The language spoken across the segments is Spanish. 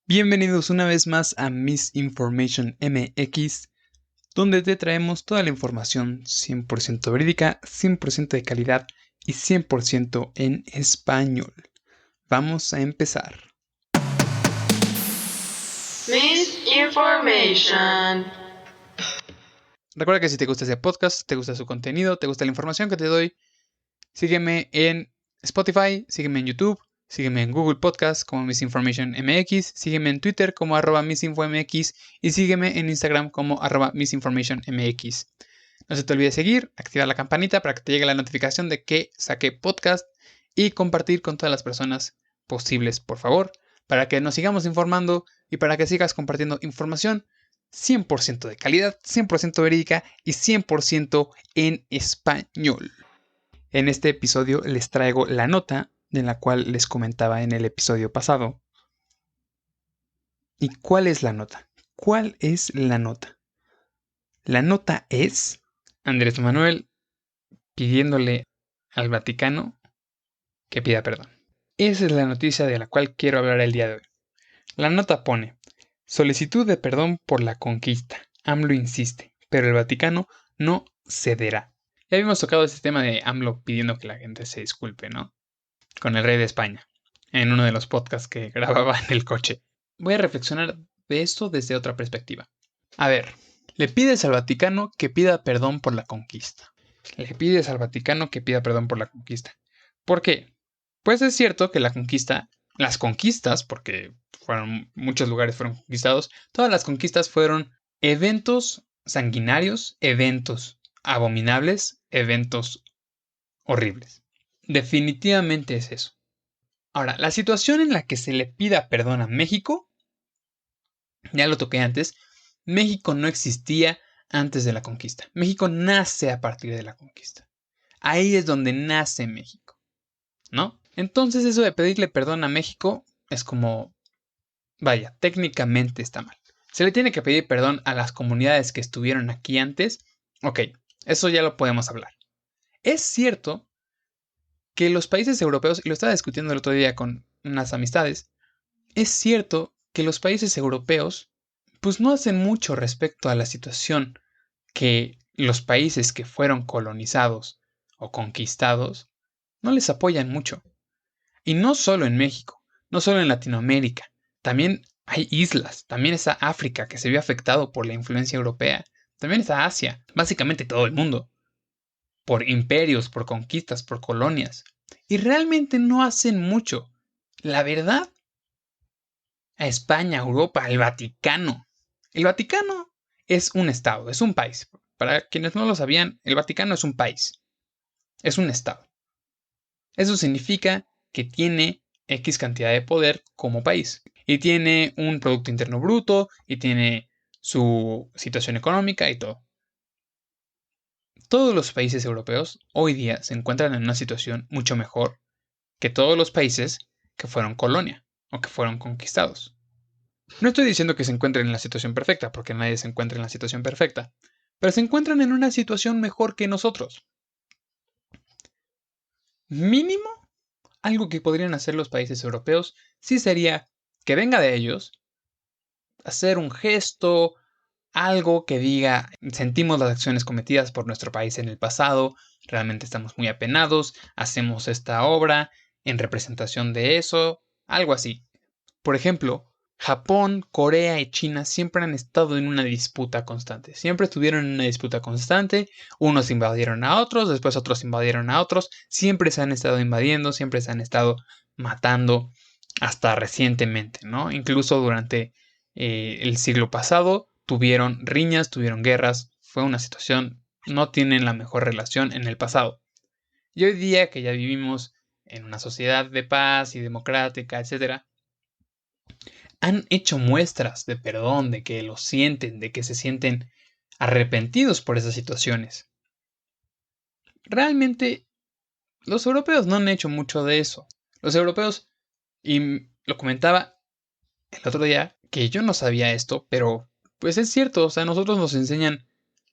Bienvenidos una vez más a Misinformation MX, donde te traemos toda la información 100% verídica, 100% de calidad y 100% en español. Vamos a empezar. Misinformation. Recuerda que si te gusta ese podcast, te gusta su contenido, te gusta la información que te doy, sígueme en Spotify, sígueme en YouTube, sígueme en Google Podcast como Misinformation MX, sígueme en Twitter como @misinfomx y sígueme en Instagram como @misinformation MX. No se te olvide seguir, activar la campanita para que te llegue la notificación de que saqué podcast y compartir con todas las personas posibles, por favor, para que nos sigamos informando y para que sigas compartiendo información 100% de calidad, 100% verídica y 100% en español. En este episodio les traigo la nota de la cual les comentaba en el episodio pasado. ¿Y cuál es la nota? ¿Cuál es la nota? La nota es Andrés Manuel pidiéndole al Vaticano que pida perdón. Esa es la noticia de la cual quiero hablar el día de hoy. La nota pone: solicitud de perdón por la conquista. AMLO insiste, pero el Vaticano no cederá. Ya habíamos tocado ese tema de AMLO pidiendo que la gente se disculpe, ¿no? Con el rey de España, en uno de los podcasts que grababa en el coche. Voy a reflexionar de esto desde otra perspectiva. A ver, le pides al Vaticano que pida perdón por la conquista. Le pides al Vaticano que pida perdón por la conquista. ¿Por qué? Pues es cierto que las conquistas, porque muchos lugares fueron conquistados, todas las conquistas fueron eventos sanguinarios, eventos abominables, eventos horribles. Definitivamente es eso. Ahora, la situación en la que se le pida perdón a México, ya lo toqué antes, México no existía antes de la conquista. México nace a partir de la conquista. Ahí es donde nace México, ¿no? Entonces eso de pedirle perdón a México es como, vaya, técnicamente está mal. Se le tiene que pedir perdón a las comunidades que estuvieron aquí antes. Ok, eso ya lo podemos hablar. Es cierto que los países europeos, y lo estaba discutiendo el otro día con unas amistades, es cierto que los países europeos pues no hacen mucho respecto a la situación que los países que fueron colonizados o conquistados no les apoyan mucho. Y no solo en México, no solo en Latinoamérica, también hay islas, también está África que se vio afectado por la influencia europea, también está Asia, básicamente todo el mundo, por imperios, por conquistas, por colonias. Y realmente no hacen mucho. La verdad, a España, a Europa, al Vaticano. El Vaticano es un estado, es un país. Para quienes no lo sabían, el Vaticano es un país, es un estado. Eso significa que tiene X cantidad de poder como país. Y tiene un Producto Interno Bruto, y tiene su situación económica y todo. Todos los países europeos hoy día se encuentran en una situación mucho mejor que todos los países que fueron colonia o que fueron conquistados. No estoy diciendo que se encuentren en la situación perfecta, porque nadie se encuentra en la situación perfecta, pero se encuentran en una situación mejor que nosotros. Mínimo, algo que podrían hacer los países europeos sí sería que venga de ellos, hacer un gesto, algo que diga: sentimos las acciones cometidas por nuestro país en el pasado, realmente estamos muy apenados, hacemos esta obra en representación de eso, algo así. Por ejemplo, Japón, Corea y China siempre han estado en una disputa constante. Siempre estuvieron en una disputa constante. Unos invadieron a otros, después otros invadieron a otros. Siempre se han estado invadiendo, siempre se han estado matando hasta recientemente, ¿no? Incluso durante el siglo pasado tuvieron riñas, tuvieron guerras. Fue una situación, no tienen la mejor relación en el pasado. Y hoy día que ya vivimos en una sociedad de paz y democrática, etcétera, han hecho muestras de perdón, de que lo sienten, de que se sienten arrepentidos por esas situaciones. Realmente, los europeos no han hecho mucho de eso. Los europeos, y lo comentaba el otro día, que yo no sabía esto, pero pues es cierto, o sea, nosotros nos enseñan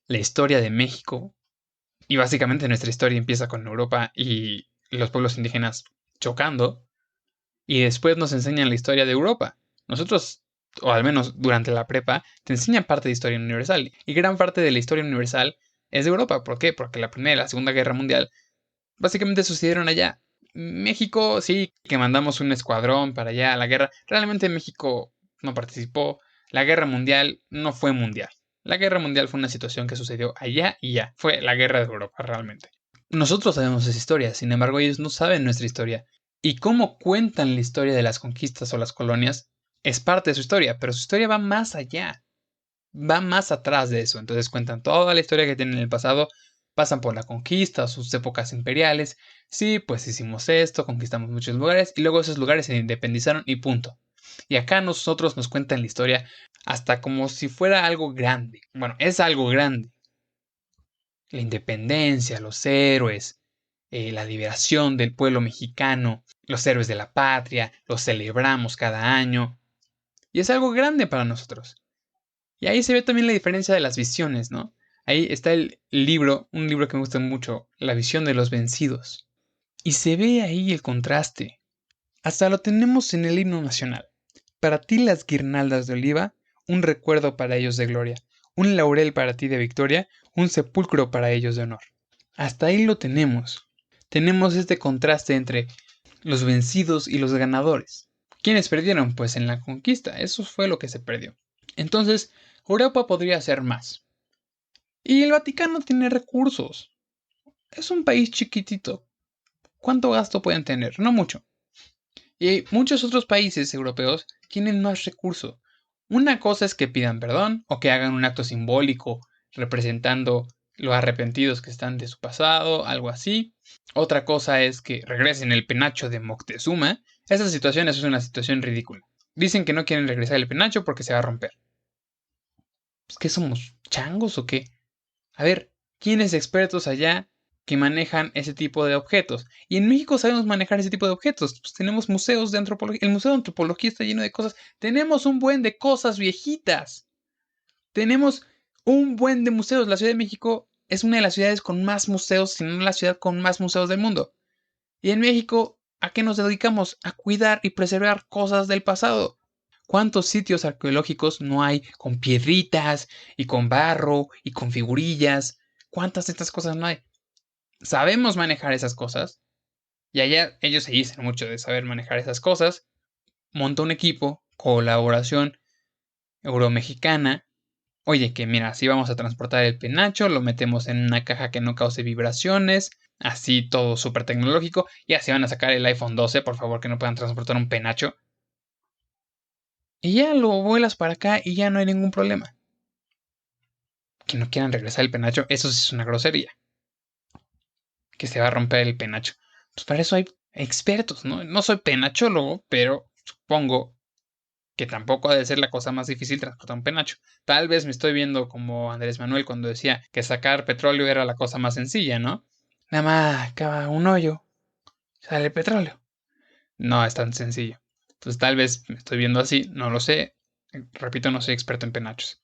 la historia de México, y básicamente nuestra historia empieza con Europa y los pueblos indígenas chocando, y después nos enseñan la historia de Europa. Nosotros o al menos durante la prepa, te enseñan parte de historia universal. Y gran parte de la historia universal es de Europa. ¿Por qué? Porque la Primera y la Segunda Guerra Mundial básicamente sucedieron allá. México, sí, que mandamos un escuadrón para allá a la guerra. Realmente México no participó. La guerra mundial no fue mundial. La guerra mundial fue una situación que sucedió allá y ya. Fue la guerra de Europa realmente. Nosotros sabemos esa historia, sin embargo ellos no saben nuestra historia. Y cómo cuentan la historia de las conquistas o las colonias es parte de su historia, pero su historia va más allá, va más atrás de eso. Entonces cuentan toda la historia que tienen en el pasado, pasan por la conquista, sus épocas imperiales. Sí, pues hicimos esto, conquistamos muchos lugares y luego esos lugares se independizaron y punto. Y acá nosotros nos cuentan la historia hasta como si fuera algo grande. Bueno, es algo grande. La independencia, los héroes, la liberación del pueblo mexicano, los héroes de la patria, los celebramos cada año. Y es algo grande para nosotros. Y ahí se ve también la diferencia de las visiones, ¿no? Ahí está el libro, un libro que me gusta mucho, La visión de los vencidos. Y se ve ahí el contraste. Hasta lo tenemos en el himno nacional. Para ti las guirnaldas de oliva, un recuerdo para ellos de gloria, un laurel para ti de victoria, un sepulcro para ellos de honor. Hasta ahí lo tenemos. Tenemos este contraste entre los vencidos y los ganadores. ¿Quiénes perdieron? Pues en la conquista, eso fue lo que se perdió. Entonces, Europa podría hacer más. Y el Vaticano tiene recursos. Es un país chiquitito. ¿Cuánto gasto pueden tener? No mucho. Y muchos otros países europeos tienen más recursos. Una cosa es que pidan perdón o que hagan un acto simbólico representando los arrepentidos que están de su pasado, algo así. Otra cosa es que regresen el penacho de Moctezuma. Esa situación es una situación ridícula. Dicen que no quieren regresar el penacho porque se va a romper. ¿Pues qué somos? ¿Changos o qué? A ver, ¿quiénes expertos allá que manejan ese tipo de objetos? Y en México sabemos manejar ese tipo de objetos. Pues tenemos museos de antropología. El Museo de Antropología está lleno de cosas. Tenemos un buen de cosas viejitas. Tenemos un buen de museos. La Ciudad de México es una de las ciudades con más museos, si no la ciudad con más museos del mundo. Y en México, ¿a qué nos dedicamos? A cuidar y preservar cosas del pasado. ¿Cuántos sitios arqueológicos no hay con piedritas y con barro y con figurillas? ¿Cuántas de estas cosas no hay? Sabemos manejar esas cosas. Y allá ellos se dicen mucho de saber manejar esas cosas. Monta un equipo, colaboración euromexicana. Oye, que mira, así vamos a transportar el penacho, lo metemos en una caja que no cause vibraciones, así todo súper tecnológico, y así van a sacar el iPhone 12, por favor, que no puedan transportar un penacho. Y ya lo vuelas para acá y ya no hay ningún problema. Que no quieran regresar el penacho, eso sí es una grosería. Que se va a romper el penacho. Pues para eso hay expertos, ¿no? No soy penachólogo, pero supongo que tampoco ha de ser la cosa más difícil transportar un penacho. Tal vez me estoy viendo como Andrés Manuel cuando decía que sacar petróleo era la cosa más sencilla, ¿no? Nada más cava un hoyo, sale petróleo. No es tan sencillo. Entonces tal vez me estoy viendo así, no lo sé. Repito, no soy experto en penachos.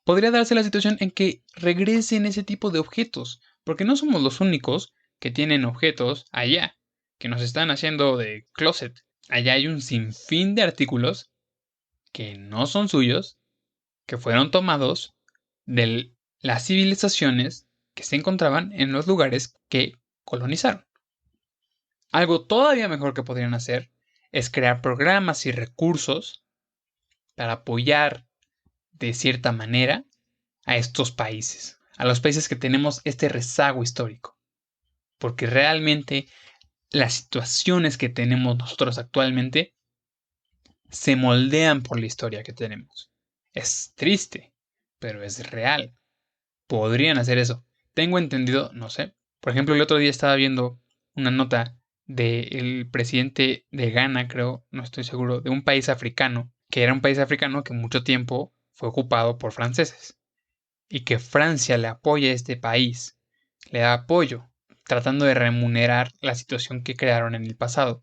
Podría darse la situación en que regresen ese tipo de objetos, porque no somos los únicos que tienen objetos allá, que nos están haciendo de closet. Allá hay un sinfín de artículos que no son suyos, que fueron tomados de las civilizaciones que se encontraban en los lugares que colonizaron. Algo todavía mejor que podrían hacer es crear programas y recursos para apoyar de cierta manera a estos países, a los países que tenemos este rezago histórico. Porque realmente las situaciones que tenemos nosotros actualmente se moldean por la historia que tenemos. Es triste, pero es real. Podrían hacer eso. Tengo entendido, no sé. Por ejemplo, el otro día estaba viendo una nota del presidente de Ghana, creo, no estoy seguro, de un país africano, que era un país africano que mucho tiempo fue ocupado por franceses. Y que Francia le apoya a este país, le da apoyo, tratando de remunerar la situación que crearon en el pasado.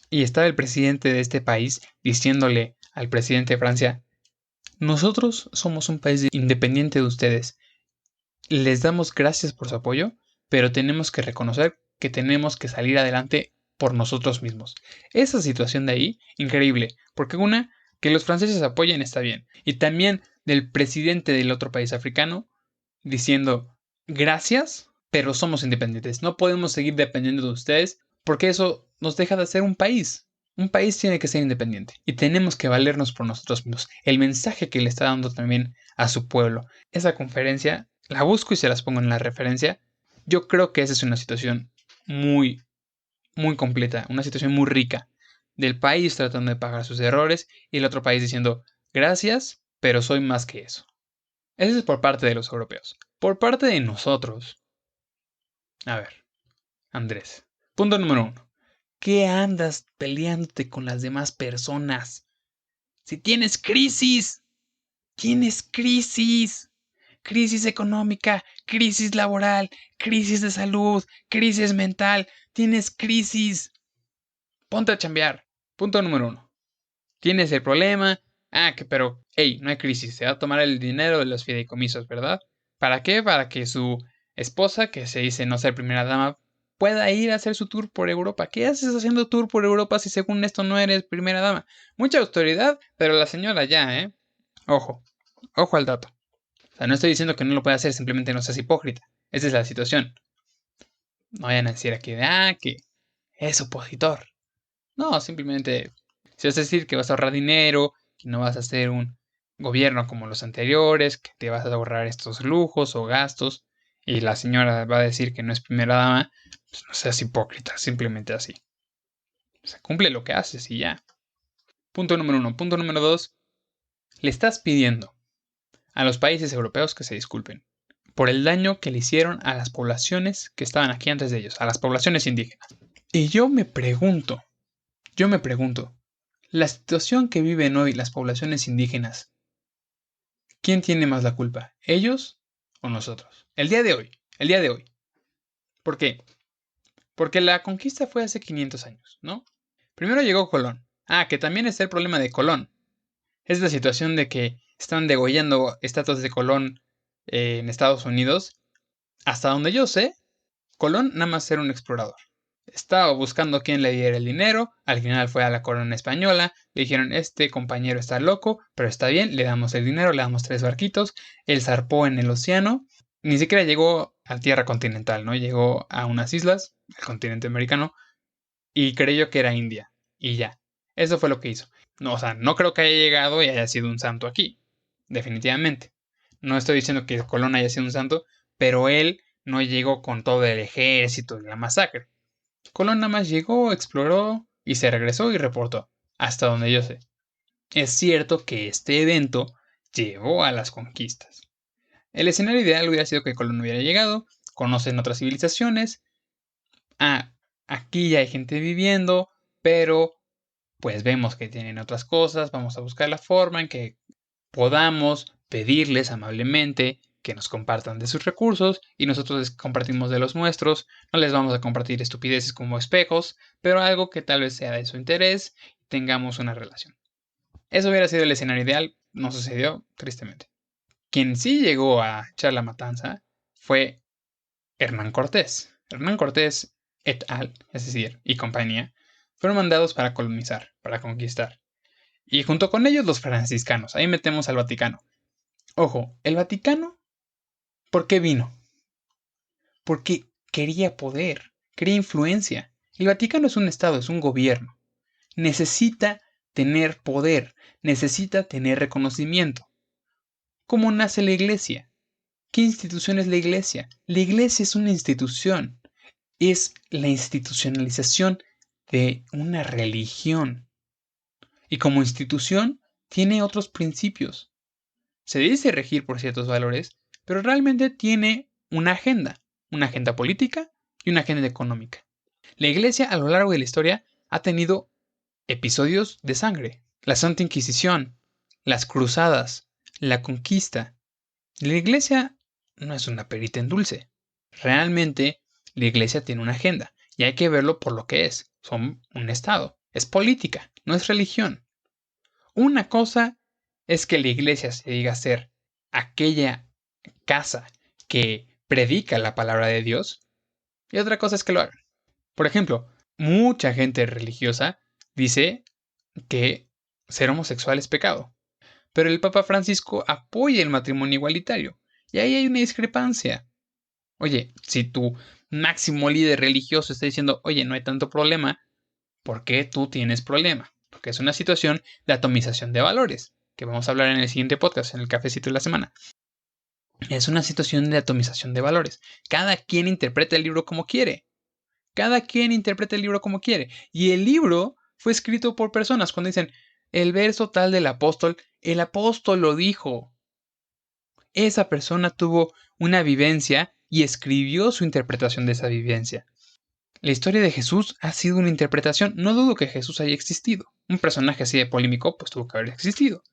Y estaba el presidente de este país diciéndole al presidente de Francia, nosotros somos un país independiente de ustedes, les damos gracias por su apoyo, pero tenemos que reconocer que tenemos que salir adelante por nosotros mismos. Esa situación de ahí, increíble, porque una, Que los franceses apoyen está bien. Y también del presidente del otro país africano diciendo gracias, pero somos independientes. No podemos seguir dependiendo de ustedes porque eso nos deja de ser un país. Un país tiene que ser independiente y tenemos que valernos por nosotros mismos. El mensaje que le está dando también a su pueblo. Esa conferencia, la busco y se las pongo en la referencia. Yo creo que esa es una situación muy, muy completa, una situación muy rica del país tratando de pagar sus errores y el otro país diciendo gracias, pero soy más que eso. Eso es por parte de los europeos. Por parte de nosotros. A ver, Andrés. Punto número 1. ¿Qué andas peleándote con las demás personas? Si tienes crisis, tienes crisis. Crisis económica, crisis laboral, crisis de salud, crisis mental. Tienes crisis. Ponte a chambear. Punto número 1. Tienes el problema. Pero, hey, no hay crisis. Se va a tomar el dinero de los fideicomisos, ¿verdad? ¿Para qué? Para que su esposa, que se dice no ser primera dama, pueda ir a hacer su tour por Europa. ¿Qué haces haciendo tour por Europa si según esto no eres primera dama? Mucha autoridad, pero la señora ya, ¿eh? Ojo, ojo al dato. O sea, no estoy diciendo que no lo pueda hacer, simplemente no seas hipócrita. Esa es la situación. No vayan a decir aquí que es opositor. No, simplemente, si vas a decir que vas a ahorrar dinero, que no vas a hacer un gobierno como los anteriores, que te vas a ahorrar estos lujos o gastos, y la señora va a decir que no es primera dama, pues no seas hipócrita, simplemente así. O sea, cumple lo que haces y ya. Punto número 1. Punto número 2. Le estás pidiendo a los países europeos que se disculpen por el daño que le hicieron a las poblaciones que estaban aquí antes de ellos, a las poblaciones indígenas. Y yo me pregunto, la situación que viven hoy las poblaciones indígenas, ¿quién tiene más la culpa? ¿Ellos o nosotros? El día de hoy. ¿Por qué? Porque la conquista fue hace 500 años, ¿no? Primero llegó Colón. Que también está el problema de Colón. Es la situación de que están degollando estatuas de Colón en Estados Unidos. Hasta donde yo sé, Colón nada más era un explorador. Estaba buscando quién le diera el dinero, al final fue a la corona española, le dijeron, este compañero está loco, pero está bien, le damos el dinero, le damos 3 barquitos, él zarpó en el océano, ni siquiera llegó a tierra continental, ¿no? Llegó a unas islas, el continente americano, y creyó que era India, y ya. Eso fue lo que hizo. No, o sea, no creo que haya llegado y haya sido un santo aquí, definitivamente. No estoy diciendo que Colón haya sido un santo, pero él no llegó con todo el ejército y la masacre. Colón nada más llegó, exploró y se regresó y reportó, hasta donde yo sé. Es cierto que este evento llevó a las conquistas. El escenario ideal hubiera sido que Colón hubiera llegado, conocen otras civilizaciones, aquí ya hay gente viviendo, pero pues vemos que tienen otras cosas, vamos a buscar la forma en que podamos pedirles amablemente que nos compartan de sus recursos y nosotros les compartimos de los nuestros. No les vamos a compartir estupideces como espejos, pero algo que tal vez sea de su interés y tengamos una relación. Eso hubiera sido el escenario ideal, no sucedió, tristemente. Quien sí llegó a echar la matanza fue Hernán Cortés. Hernán Cortés et al, es decir, y compañía, fueron mandados para colonizar, para conquistar. Y junto con ellos los franciscanos, ahí metemos al Vaticano. Ojo, el Vaticano, ¿por qué vino? Porque quería poder, quería influencia. El Vaticano es un estado, es un gobierno. Necesita tener poder, necesita tener reconocimiento. ¿Cómo nace la iglesia? ¿Qué institución es la iglesia? La iglesia es una institución, es la institucionalización de una religión. Y como institución tiene otros principios. Se dice regir por ciertos valores, pero realmente tiene una agenda política y una agenda económica. La Iglesia a lo largo de la historia ha tenido episodios de sangre, la Santa Inquisición, las cruzadas, la conquista. La Iglesia no es una perita en dulce. Realmente la Iglesia tiene una agenda y hay que verlo por lo que es. Son un Estado, es política, no es religión. Una cosa es que la iglesia se diga ser aquella casa que predica la palabra de Dios y otra cosa es que lo hagan. Por ejemplo, mucha gente religiosa dice que ser homosexual es pecado. Pero el Papa Francisco apoya el matrimonio igualitario. Y ahí hay una discrepancia. Oye, si tu máximo líder religioso está diciendo, oye, no hay tanto problema, ¿por qué tú tienes problema? Porque es una situación de atomización de valores, que vamos a hablar en el siguiente podcast, en el cafecito de la semana. Es una situación de atomización de valores. Cada quien interpreta el libro como quiere. Cada quien interpreta el libro como quiere. Y el libro fue escrito por personas. Cuando dicen el verso tal del apóstol, el apóstol lo dijo. Esa persona tuvo una vivencia y escribió su interpretación de esa vivencia. La historia de Jesús ha sido una interpretación. No dudo que Jesús haya existido. Un personaje así de polémico, pues tuvo que haber existido.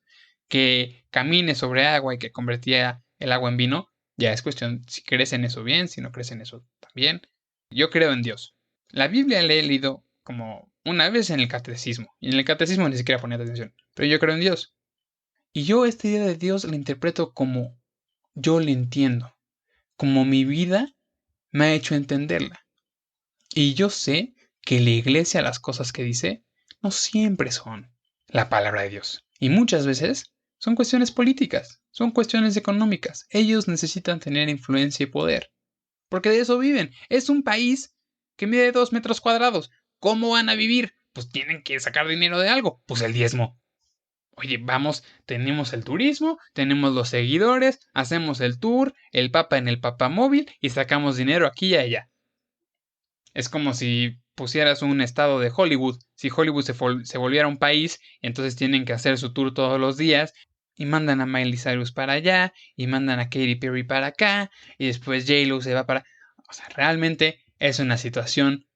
Que camine sobre agua y que convertía el agua en vino, ya es cuestión si crees en eso bien, si no crees en eso también. Yo creo en Dios. La Biblia la he leído como una vez en el catecismo, y en el catecismo ni siquiera ponía atención, pero yo creo en Dios. Y yo esta idea de Dios la interpreto como yo la entiendo, como mi vida me ha hecho entenderla. Y yo sé que la iglesia las cosas que dice no siempre son la palabra de Dios. Y muchas veces son cuestiones políticas, son cuestiones económicas. Ellos necesitan tener influencia y poder. Porque de eso viven. Es un país que mide 2 metros cuadrados. ¿Cómo van a vivir? Pues tienen que sacar dinero de algo. Pues el diezmo. Oye, vamos, tenemos el turismo, tenemos los seguidores, hacemos el tour, el Papa en el Papamóvil y sacamos dinero aquí y allá. Es como si pusieras un estado de Hollywood. Si Hollywood se volviera un país, entonces tienen que hacer su tour todos los días y mandan a Miley Cyrus para allá y mandan a Katy Perry para acá y después J-Lo se va para... O sea, realmente es una situación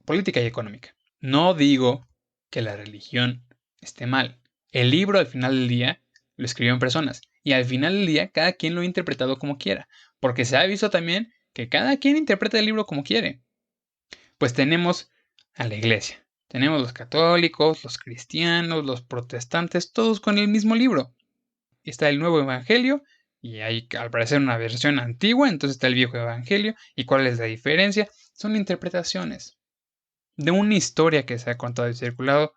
política y económica. No digo que la religión esté mal. El libro al final del día lo escribieron personas y al final del día cada quien lo ha interpretado como quiera, porque se ha visto también que cada quien interpreta el libro como quiere. Pues tenemos a la iglesia. Tenemos los católicos, los cristianos, los protestantes, todos con el mismo libro. Está el nuevo evangelio y hay al parecer una versión antigua, entonces está el viejo evangelio. ¿Y cuál es la diferencia? Son interpretaciones de una historia que se ha contado y circulado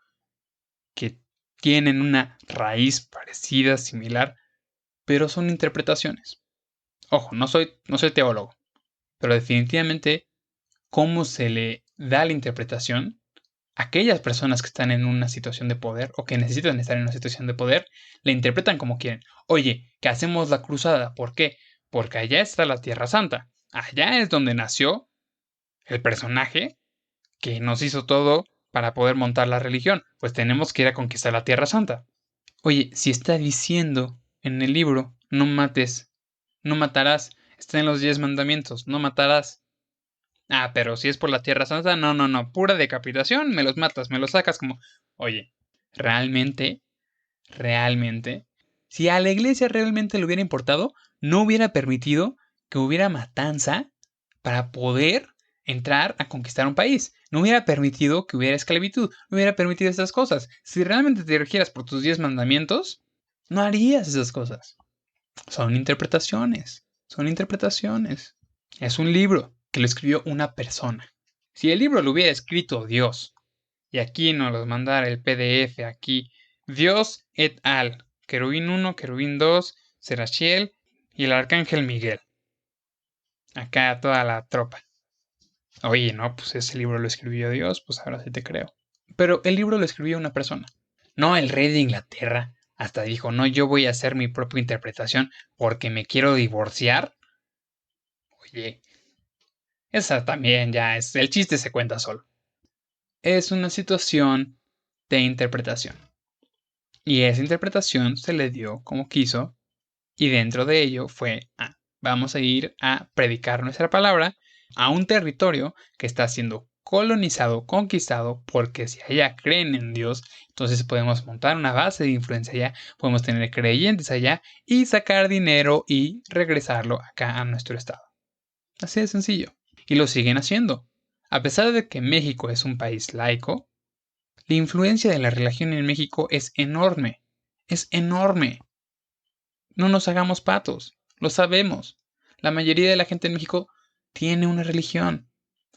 que tienen una raíz parecida, similar, pero son interpretaciones. Ojo, no soy teólogo, pero definitivamente cómo se le da la interpretación a aquellas personas que están en una situación de poder o que necesitan estar en una situación de poder, la interpretan como quieren. Oye, que hacemos la cruzada. ¿Por qué? Porque allá está la Tierra Santa. Allá es donde nació el personaje que nos hizo todo para poder montar la religión. Pues tenemos que ir a conquistar la Tierra Santa. Oye, si está diciendo en el libro, no mates, no matarás, está en los 10 mandamientos, no matarás. Ah, pero si es por la Tierra Santa, no, pura decapitación, me los matas, me los sacas como... Oye, realmente, si a la iglesia realmente le hubiera importado, no hubiera permitido que hubiera matanza para poder entrar a conquistar un país. No hubiera permitido que hubiera esclavitud, no hubiera permitido estas cosas. Si realmente te regieras por tus 10 mandamientos, no harías esas cosas. Son interpretaciones, son interpretaciones. Es un libro que lo escribió una persona. Si el libro lo hubiera escrito Dios, y aquí nos los mandara el PDF, aquí, Dios et al, Querubín 1, Querubín 2, Serachiel y el Arcángel Miguel. Acá toda la tropa. Oye, no, pues ese libro lo escribió Dios, pues ahora sí te creo. Pero el libro lo escribió una persona. No el rey de Inglaterra. Hasta dijo, no, yo voy a hacer mi propia interpretación porque me quiero divorciar. Oye, esa también ya es... El chiste se cuenta solo. Es una situación de interpretación. Y esa interpretación se le dio como quiso. Y dentro de ello fue, vamos a ir a predicar nuestra palabra a un territorio que está siendo colonizado, conquistado, porque si allá creen en Dios, entonces podemos montar una base de influencia allá, podemos tener creyentes allá y sacar dinero y regresarlo acá a nuestro estado. Así de sencillo. Y lo siguen haciendo. A pesar de que México es un país laico, la influencia de la religión en México es enorme. Es enorme. No nos hagamos patos, lo sabemos. La mayoría de la gente en México tiene una religión.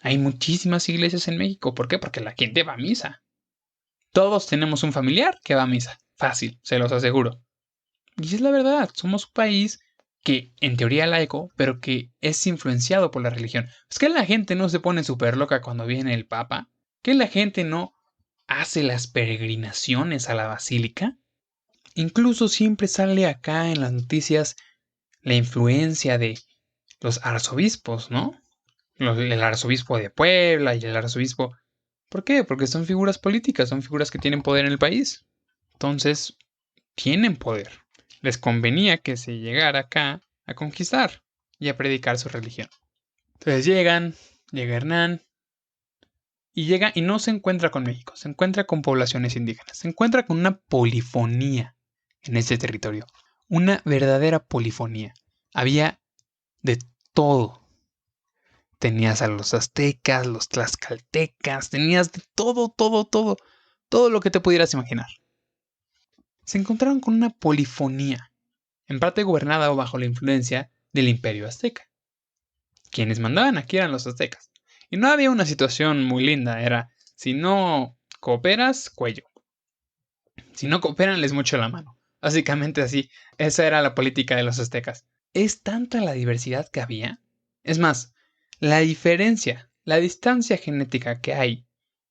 Hay muchísimas iglesias en México. ¿Por qué? Porque la gente va a misa. Todos tenemos un familiar que va a misa. Fácil, se los aseguro. Y es la verdad, somos un país que en teoría es laico, pero que es influenciado por la religión. Es que la gente no se pone súper loca cuando viene el Papa, que la gente no hace las peregrinaciones a la basílica. Incluso siempre sale acá en las noticias la influencia de los arzobispos, ¿no? El arzobispo de Puebla y el arzobispo... ¿Por qué? Porque son figuras políticas, son figuras que tienen poder en el país. Entonces, tienen poder. Les convenía que se llegara acá a conquistar y a predicar su religión. Entonces llega Hernán, y llega y no se encuentra con México, se encuentra con poblaciones indígenas, se encuentra con una polifonía en ese territorio, una verdadera polifonía. Había de todo. Tenías a los aztecas, los tlaxcaltecas, tenías de todo, todo lo que te pudieras imaginar. Se encontraron con una polifonía, en parte gobernada o bajo la influencia del Imperio Azteca. Quienes mandaban aquí eran los aztecas. Y no había una situación muy linda, era, si no cooperas, cuello. Si no cooperan, les mocho la mano. Básicamente así, esa era la política de los aztecas. Es tanta la diversidad que había. Es más, la diferencia, la distancia genética que hay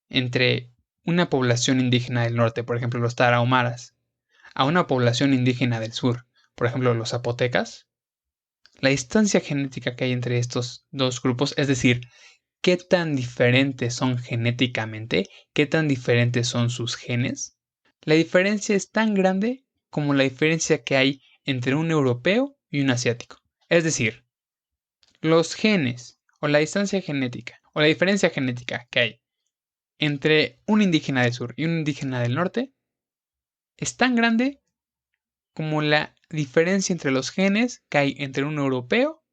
entre una población indígena del norte, por ejemplo los tarahumaras, a una población indígena del sur, por ejemplo los zapotecas, la distancia genética que hay entre estos dos grupos, es decir, qué tan diferentes son genéticamente, qué tan diferentes son sus genes, la diferencia es tan grande como la diferencia que hay entre un europeo y un asiático. Es decir, los genes o la distancia genética o la diferencia genética que hay entre un indígena del sur y un indígena del norte es tan grande como la diferencia entre los genes que hay entre un europeo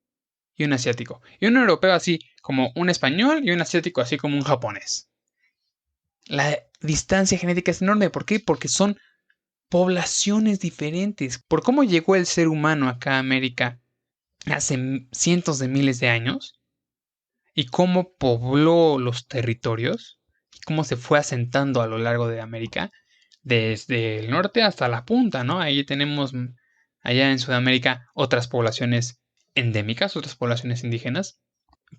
y un asiático. Y un europeo así como un español y un asiático así como un japonés. La distancia genética es enorme. ¿Por qué? Porque son poblaciones diferentes. Por cómo llegó el ser humano acá a América hace cientos de miles de años y cómo pobló los territorios y cómo se fue asentando a lo largo de América, desde el norte hasta la punta, ¿no? Ahí tenemos allá en Sudamérica otras poblaciones endémicas, otras poblaciones indígenas,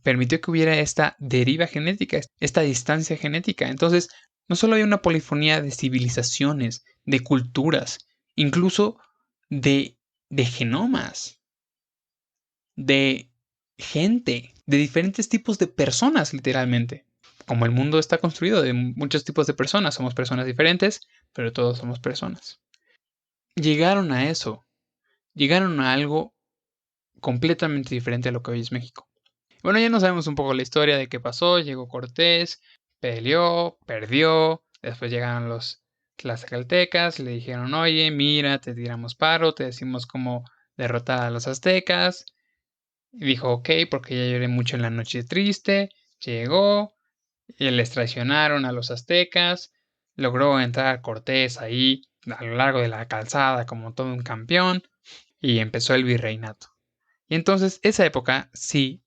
permitió que hubiera esta deriva genética, esta distancia genética. Entonces, no solo hay una polifonía de civilizaciones, de culturas, incluso de genomas, de gente, de diferentes tipos de personas, literalmente. Como el mundo está construido de muchos tipos de personas, somos personas diferentes, pero todos somos personas. Llegaron a eso, llegaron a algo completamente diferente a lo que hoy es México. Bueno, ya no sabemos un poco la historia de qué pasó. Llegó Cortés, peleó, perdió. Después llegaron los tlaxcaltecas, le dijeron, oye, mira, te tiramos paro, te decimos cómo derrotar a los aztecas. Y dijo, ok, porque ya lloré mucho en la noche triste. Llegó, y les traicionaron a los aztecas. Logró entrar Cortés ahí a lo largo de la calzada como todo un campeón. Y empezó el virreinato. Y entonces esa época sí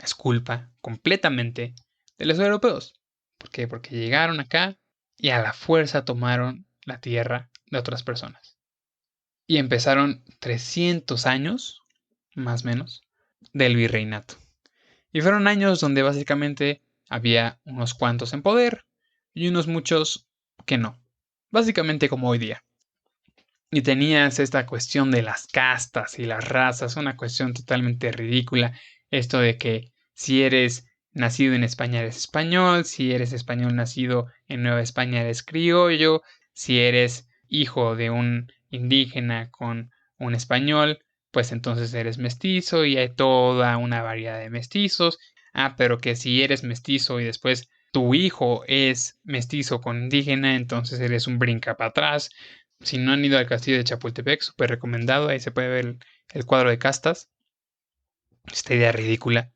es culpa completamente de los europeos. ¿Por qué? Porque llegaron acá y a la fuerza tomaron la tierra de otras personas. Y empezaron 300 años, más o menos, del virreinato. Y fueron años donde básicamente había unos cuantos en poder y unos muchos que no. Básicamente como hoy día. Y tenías esta cuestión de las castas y las razas, una cuestión totalmente ridícula. Esto de que si eres nacido en España eres español, si eres español nacido en Nueva España eres criollo, si eres hijo de un indígena con un español, pues entonces eres mestizo y hay toda una variedad de mestizos. Ah, pero que si eres mestizo y después tu hijo es mestizo con indígena, entonces eres un brinca para atrás. Si no han ido al castillo de Chapultepec, súper recomendado. Ahí se puede ver el cuadro de castas. Esta idea ridícula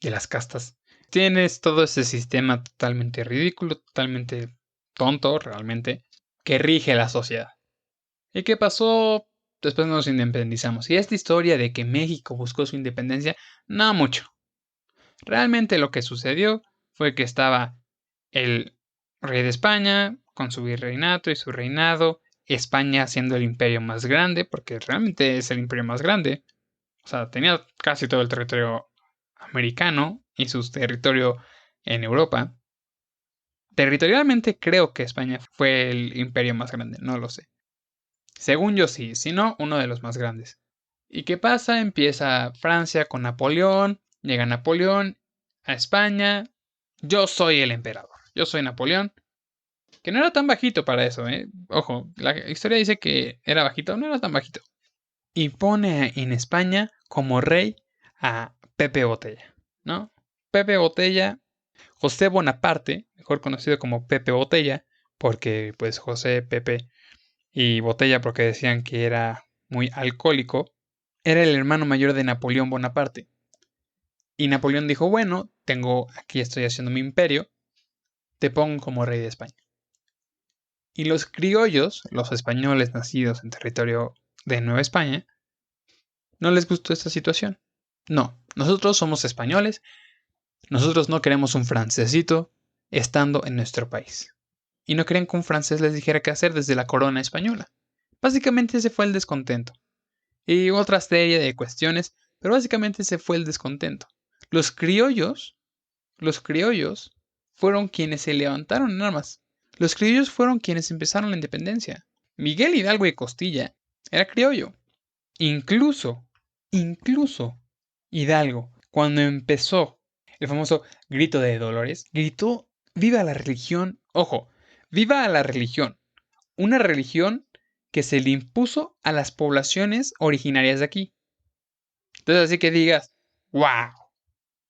de las castas. Tienes todo ese sistema totalmente ridículo, totalmente tonto realmente, que rige la sociedad. ¿Y qué pasó? Después nos independizamos. Y esta historia de que México buscó su independencia, no mucho. Realmente lo que sucedió fue que estaba el rey de España con su virreinato y su reinado, España siendo el imperio más grande, porque realmente es el imperio más grande. O sea, tenía casi todo el territorio americano y su territorio en Europa. Territorialmente creo que España fue el imperio más grande, no lo sé. Según yo sí, si no, uno de los más grandes. ¿Y qué pasa? Empieza Francia con Napoleón, llega Napoleón a España. Yo soy el emperador, yo soy Napoleón, que no era tan bajito para eso, ¿eh? Ojo, la historia dice que era bajito, no era tan bajito. Y pone en España como rey a Pepe Botella, ¿no? Pepe Botella, José Bonaparte, mejor conocido como Pepe Botella, porque pues José, Pepe y Botella porque decían que era muy alcohólico, era el hermano mayor de Napoleón Bonaparte. Y Napoleón dijo, bueno, aquí estoy haciendo mi imperio, te pongo como rey de España. Y los criollos, los españoles nacidos en territorio de Nueva España, no les gustó esta situación. No, nosotros somos españoles, nosotros no queremos un francesito estando en nuestro país. Y no querían que un francés les dijera qué hacer desde la corona española. Básicamente ese fue el descontento. Y otra serie de cuestiones, pero básicamente ese fue el descontento. Los criollos fueron quienes se levantaron en armas. Los criollos fueron quienes empezaron la independencia. Miguel Hidalgo y Costilla era criollo. Incluso Hidalgo, cuando empezó el famoso grito de Dolores, gritó viva la religión. Ojo, viva la religión. Una religión que se le impuso a las poblaciones originarias de aquí. Entonces así que digas, wow,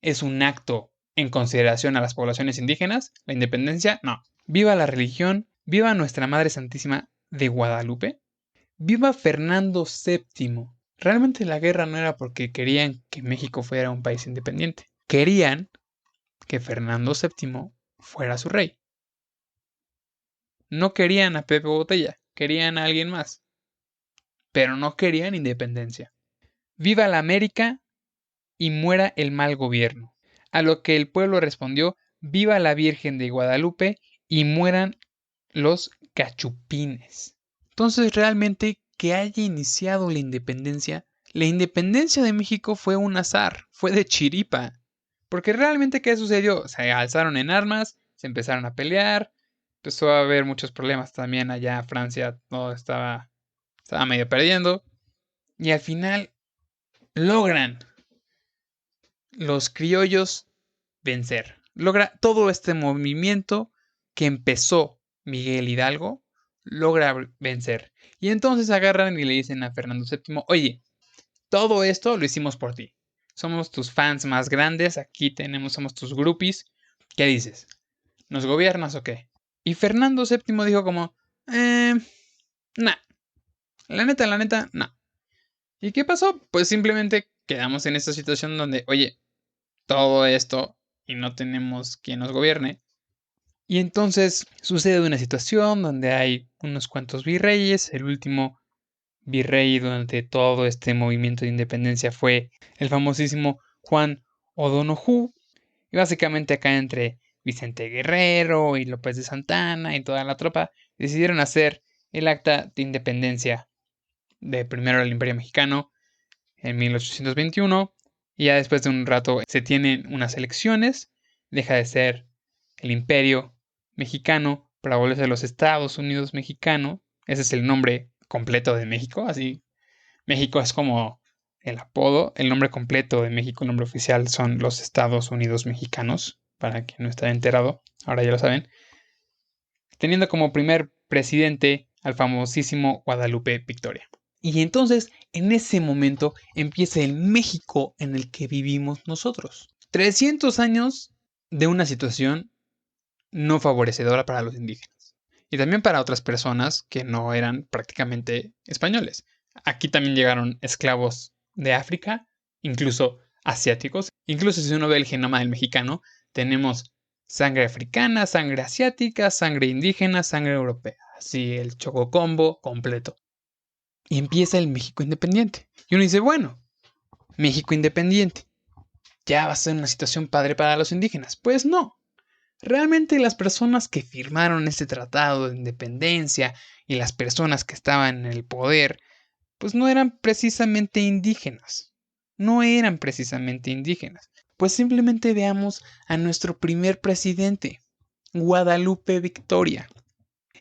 es un acto en consideración a las poblaciones indígenas, la independencia, no. Viva la religión, viva nuestra Madre Santísima de Guadalupe, viva Fernando VII. Realmente la guerra no era porque querían que México fuera un país independiente. Querían que Fernando VII fuera su rey. No querían a Pepe Botella, querían a alguien más. Pero no querían independencia. Viva la América y muera el mal gobierno. A lo que el pueblo respondió, viva la Virgen de Guadalupe y mueran los cachupines. Entonces realmente que haya iniciado la independencia de México fue un azar, fue de chiripa. Porque realmente ¿qué sucedió? Se alzaron en armas, se empezaron a pelear, empezó a haber muchos problemas también allá. Francia todo estaba medio perdiendo. Y al final logran los criollos vencer. Logra todo este movimiento que empezó Miguel Hidalgo, logra vencer. Y entonces agarran y le dicen a Fernando VII, oye, todo esto lo hicimos por ti. Somos tus fans más grandes, somos tus groupies. ¿Qué dices? ¿Nos gobiernas o qué? Y Fernando VII dijo como, nah, la neta, nah. ¿Y qué pasó? Pues simplemente quedamos en esta situación donde, oye, todo esto y no tenemos quien nos gobierne. Y entonces sucede una situación donde hay unos cuantos virreyes. El último virrey durante todo este movimiento de independencia fue el famosísimo Juan O'Donoghue. Y básicamente acá entre Vicente Guerrero y López de Santana y toda la tropa decidieron hacer el acta de independencia de primero el Imperio Mexicano en 1821. Y ya después de un rato se tienen unas elecciones, deja de ser el Imperio Mexicano para volverse a los Estados Unidos Mexicano. Ese es el nombre completo de México, así. México es como el apodo, el nombre completo de México, el nombre oficial son los Estados Unidos Mexicanos, para quien no está enterado, ahora ya lo saben. Teniendo como primer presidente al famosísimo Guadalupe Victoria. Y entonces, en ese momento, empieza el México en el que vivimos nosotros. 300 años de una situación no favorecedora para los indígenas. Y también para otras personas que no eran prácticamente españoles. Aquí también llegaron esclavos de África, incluso asiáticos. Incluso si uno ve el genoma del mexicano, tenemos sangre africana, sangre asiática, sangre indígena, sangre europea. Así el chococombo completo. Y empieza el México independiente. Y uno dice, bueno, México independiente, ya va a ser una situación padre para los indígenas. Pues no. Realmente las personas que firmaron este tratado de independencia y las personas que estaban en el poder, pues no eran precisamente indígenas. No eran precisamente indígenas. Pues simplemente veamos a nuestro primer presidente, Guadalupe Victoria,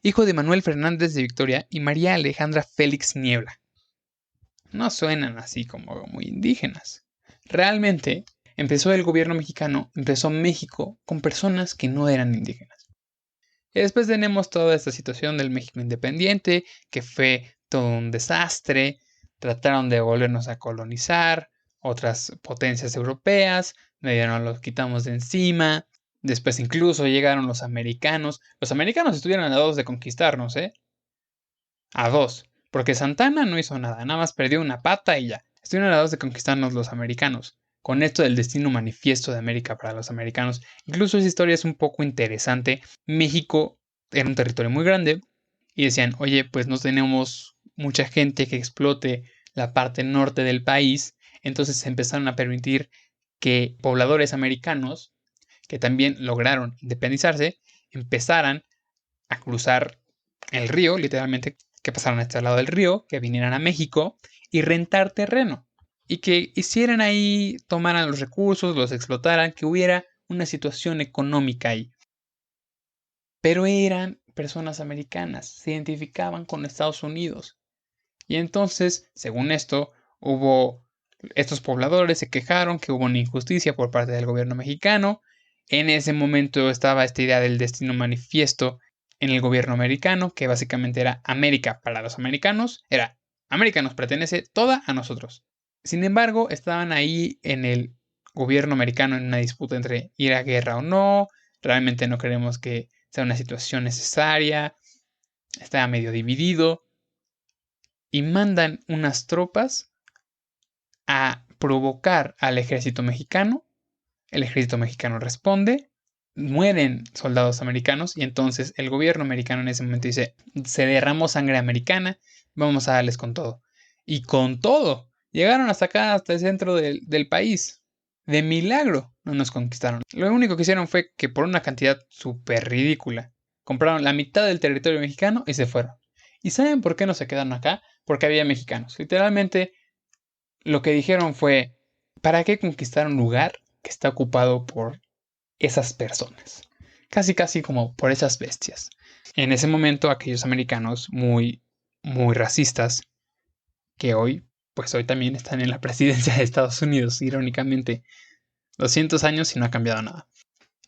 hijo de Manuel Fernández de Victoria y María Alejandra Félix Niebla. No suenan así como muy indígenas. Realmente, empezó el gobierno mexicano, empezó México con personas que no eran indígenas. Y después tenemos toda esta situación del México independiente, que fue todo un desastre. Trataron de volvernos a colonizar otras potencias europeas, medio nos los quitamos de encima. Después incluso llegaron los americanos. Los americanos estuvieron a dos de conquistarnos, ¿eh? A dos. Porque Santana no hizo nada, nada más perdió una pata y ya. Estuvieron a dos de conquistarnos los americanos. Con esto del destino manifiesto de América para los americanos. Incluso esa historia es un poco interesante. México era un territorio muy grande y decían, oye, pues no tenemos mucha gente que explote la parte norte del país. Entonces se empezaron a permitir que pobladores americanos, que también lograron independizarse, empezaran a cruzar el río, literalmente, que pasaran a este lado del río, que vinieran a México y rentar terreno. Y que hicieran ahí, tomaran los recursos, los explotaran, que hubiera una situación económica ahí. Pero eran personas americanas, se identificaban con Estados Unidos. Y entonces, según esto, estos pobladores se quejaron que hubo una injusticia por parte del gobierno mexicano. En ese momento estaba esta idea del destino manifiesto en el gobierno americano, que básicamente era América para los americanos, era América nos pertenece toda a nosotros. Sin embargo, estaban ahí en el gobierno americano en una disputa entre ir a guerra o no, realmente no queremos que sea una situación necesaria, estaba medio dividido, y mandan unas tropas a provocar al ejército mexicano. El ejército mexicano responde, mueren soldados americanos y entonces el gobierno americano en ese momento dice, se derramó sangre americana, vamos a darles con todo. Y con todo, llegaron hasta acá, hasta el centro del país. De milagro no nos conquistaron. Lo único que hicieron fue que por una cantidad súper ridícula, compraron la mitad del territorio mexicano y se fueron. ¿Y saben por qué no se quedaron acá? Porque había mexicanos. Literalmente lo que dijeron fue, ¿para qué conquistar un lugar que está ocupado por esas personas? Casi casi como por esas bestias. En ese momento aquellos americanos muy racistas, que pues hoy también están en la presidencia de Estados Unidos, irónicamente, 200 años y no ha cambiado nada.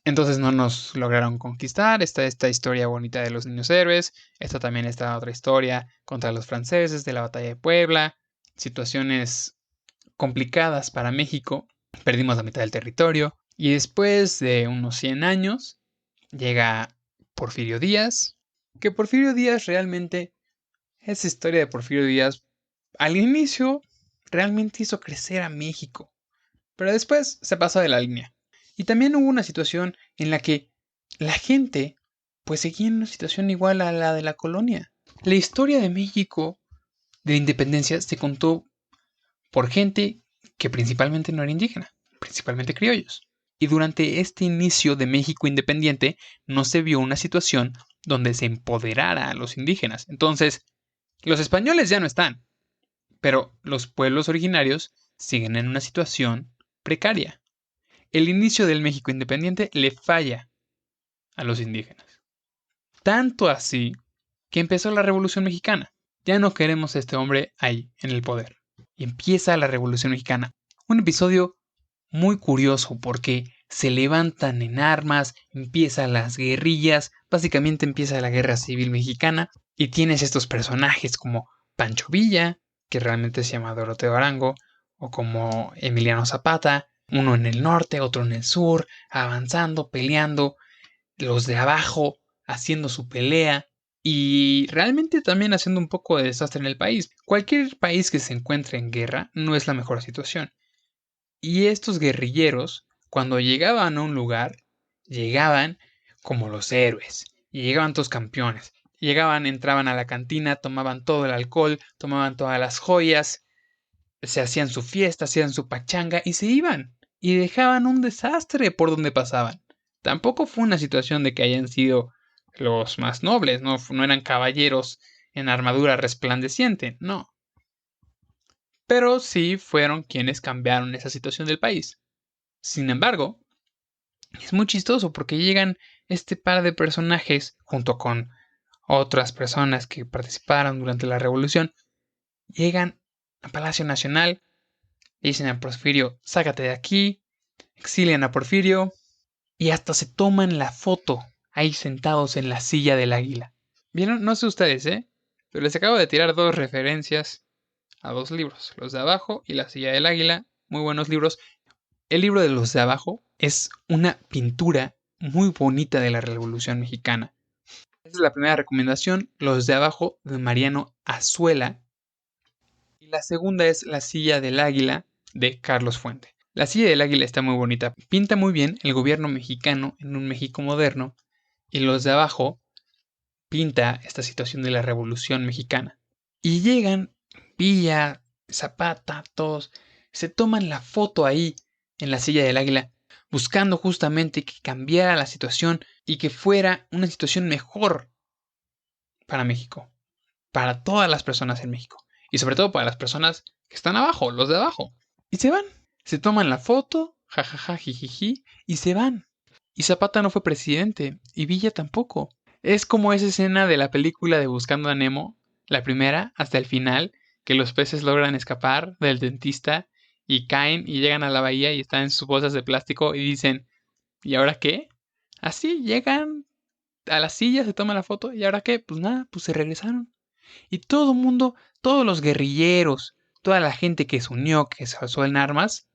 Entonces no nos lograron conquistar. Está esta historia bonita de los niños héroes. Está también esta otra historia contra los franceses de la batalla de Puebla. Situaciones complicadas para México. Perdimos la mitad del territorio. Y después de unos 100 años llega Porfirio Díaz. Que Porfirio Díaz realmente, esa historia de Porfirio Díaz, al inicio realmente hizo crecer a México. Pero después se pasó de la línea. Y también hubo una situación en la que la gente pues seguía en una situación igual a la de la colonia. La historia de México de independencia se contó por gente que principalmente no era indígena, principalmente criollos. Y durante este inicio de México independiente no se vio una situación donde se empoderara a los indígenas. Entonces, los españoles ya no están, pero los pueblos originarios siguen en una situación precaria. El inicio del México independiente le falla a los indígenas. Tanto así que empezó la Revolución Mexicana. Ya no queremos a este hombre ahí, en el poder. Y empieza la Revolución Mexicana. Un episodio muy curioso porque se levantan en armas, empiezan las guerrillas, básicamente empieza la Guerra Civil Mexicana y tienes estos personajes como Pancho Villa, que realmente se llama Doroteo Arango, o como Emiliano Zapata, uno en el norte, otro en el sur, avanzando, peleando, los de abajo haciendo su pelea y realmente también haciendo un poco de desastre en el país. Cualquier país que se encuentre en guerra no es la mejor situación. Y estos guerrilleros, cuando llegaban a un lugar, llegaban como los héroes. Y llegaban todos campeones. Llegaban, entraban a la cantina, tomaban todo el alcohol, tomaban todas las joyas, se hacían su fiesta, hacían su pachanga y se iban. Y dejaban un desastre por donde pasaban. Tampoco fue una situación de que hayan sido los más nobles, no eran caballeros en armadura resplandeciente, no. Pero sí fueron quienes cambiaron esa situación del país. Sin embargo, es muy chistoso porque llegan este par de personajes junto con otras personas que participaron durante la revolución, llegan a Palacio Nacional, le dicen a Porfirio, sácate de aquí, exilian a Porfirio y hasta se toman la foto ahí sentados en la silla del águila. ¿Vieron? No sé ustedes, pero les acabo de tirar dos referencias a dos libros, los de abajo y la silla del águila, muy buenos libros. El libro de los de abajo es una pintura muy bonita de la Revolución Mexicana. Esa es la primera recomendación, los de abajo de Mariano Azuela. Y la segunda es La silla del águila de Carlos Fuente. La silla del águila está muy bonita, pinta muy bien el gobierno mexicano en un México moderno y los de abajo pinta esta situación de la Revolución Mexicana. Y llegan Villa, Zapata, todos, se toman la foto ahí en la silla del águila, buscando justamente que cambiara la situación y que fuera una situación mejor para México, para todas las personas en México y sobre todo para las personas que están abajo, los de abajo. Y se van, se toman la foto, jajaja, jijiji, y se van. Y Zapata no fue presidente, y Villa tampoco. Es como esa escena de la película de Buscando a Nemo, la primera, hasta el final, que los peces logran escapar del dentista y caen y llegan a la bahía y están en sus bolsas de plástico y dicen, ¿y ahora qué? Así llegan a la silla, se toman la foto y ahora qué, pues nada, pues se regresaron. Y todo el mundo, todos los guerrilleros, toda la gente que se unió, que se alzó en armas,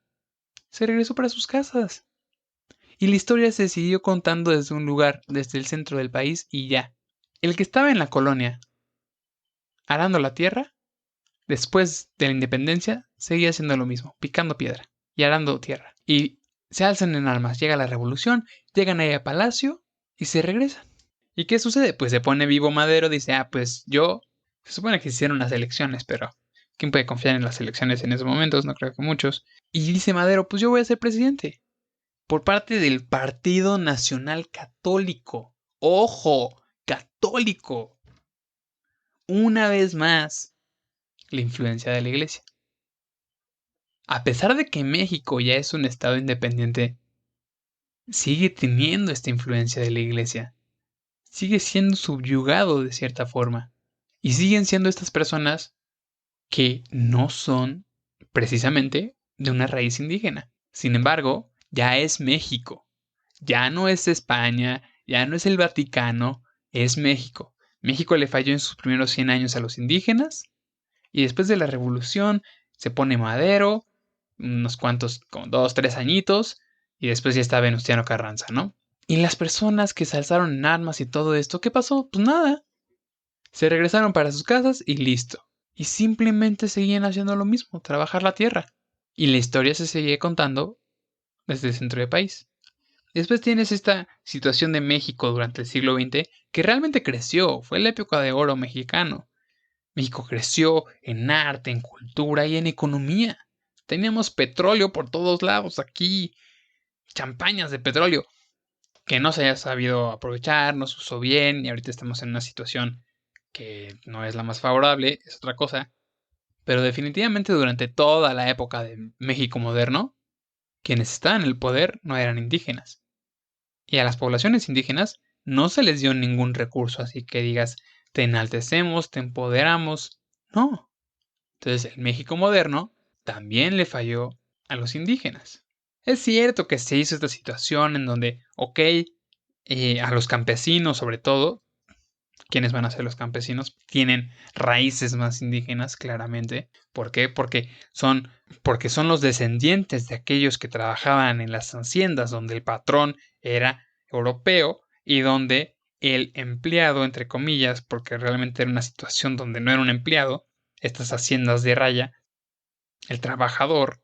se regresó para sus casas. Y la historia se siguió contando desde un lugar, desde el centro del país y ya. El que estaba en la colonia, arando la tierra, después de la independencia, seguía haciendo lo mismo, picando piedra y arando tierra. Y se alzan en armas, llega la revolución, llegan ahí a Palacio y se regresan. ¿Y qué sucede? Pues se pone vivo Madero, dice, pues yo, se supone que se hicieron las elecciones, pero ¿quién puede confiar en las elecciones en esos momentos? No creo que muchos. Y dice Madero, pues yo voy a ser presidente. Por parte del Partido Nacional Católico. ¡Ojo! ¡Católico! Una vez más, la influencia de la iglesia. A pesar de que México ya es un estado independiente, sigue teniendo esta influencia de la iglesia. Sigue siendo subyugado de cierta forma. Y siguen siendo estas personas que no son precisamente de una raíz indígena. Sin embargo, ya es México. Ya no es España, ya no es el Vaticano, es México. México le falló en sus primeros 100 años a los indígenas y después de la revolución se pone Madero, unos cuantos, como 2, 3 añitos, y después ya está Venustiano Carranza, ¿no? Y las personas que se alzaron en armas y todo esto, ¿qué pasó? Pues nada. Se regresaron para sus casas y listo. Y simplemente seguían haciendo lo mismo, trabajar la tierra. Y la historia se sigue contando desde el centro del país. Después tienes esta situación de México durante el siglo XX que realmente creció, fue la época de oro mexicano. México creció en arte, en cultura y en economía. Teníamos petróleo por todos lados aquí, champañas de petróleo, que no se haya sabido aprovechar, no se usó bien y ahorita estamos en una situación que no es la más favorable, es otra cosa. Pero definitivamente durante toda la época de México moderno, quienes estaban en el poder no eran indígenas. Y a las poblaciones indígenas no se les dio ningún recurso, así que digas, te enaltecemos, te empoderamos. No. Entonces el México moderno también le falló a los indígenas. Es cierto que se hizo esta situación en donde, ok, a los campesinos sobre todo, ¿quiénes van a ser los campesinos? Tienen raíces más indígenas, claramente. ¿Por qué? Porque son los descendientes de aquellos que trabajaban en las haciendas donde el patrón era europeo y donde el empleado, entre comillas, porque realmente era una situación donde no era un empleado, estas haciendas de raya, el trabajador,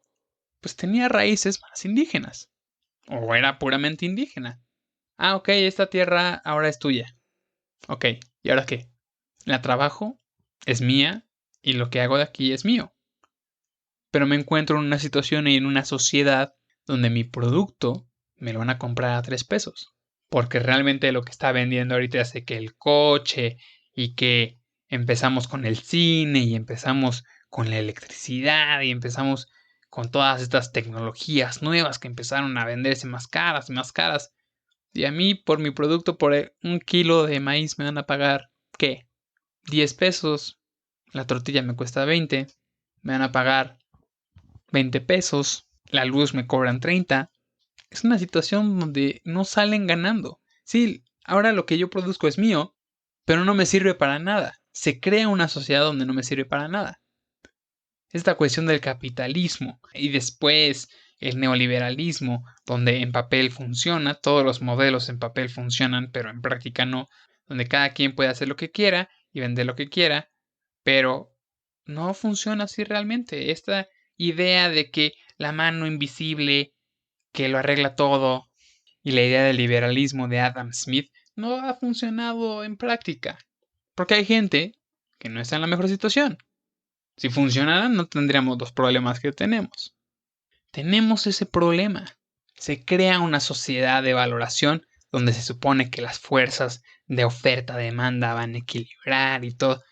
pues tenía raíces más indígenas. O era puramente indígena. Ah, ok, esta tierra ahora es tuya. Ok, ¿y ahora qué? La trabajo, es mía, y lo que hago de aquí es mío. Pero me encuentro en una situación y en una sociedad donde mi producto me lo van a comprar a 3 pesos. porque realmente lo que está vendiendo ahorita es que el coche y que empezamos con el cine y empezamos con la electricidad y empezamos con todas estas tecnologías nuevas que empezaron a venderse más caras y más caras. Y a mí por mi producto, por 1 kilo de maíz me van a pagar, ¿qué? 10 pesos. La tortilla me cuesta 20. Me van a pagar 20 pesos. La luz me cobran 30. Es una situación donde no salen ganando. Sí, ahora lo que yo produzco es mío, pero no me sirve para nada. Se crea una sociedad donde no me sirve para nada. Esta cuestión del capitalismo y después el neoliberalismo, donde en papel funciona, todos los modelos en papel funcionan, pero en práctica no, donde cada quien puede hacer lo que quiera y vender lo que quiera, pero no funciona así realmente. Esta idea de que la mano invisible que lo arregla todo y la idea del liberalismo de Adam Smith no ha funcionado en práctica, porque hay gente que no está en la mejor situación. Si funcionara, no tendríamos los problemas que tenemos. Tenemos ese problema. Se crea una sociedad de valoración donde se supone que las fuerzas de oferta-demanda van a equilibrar y todo.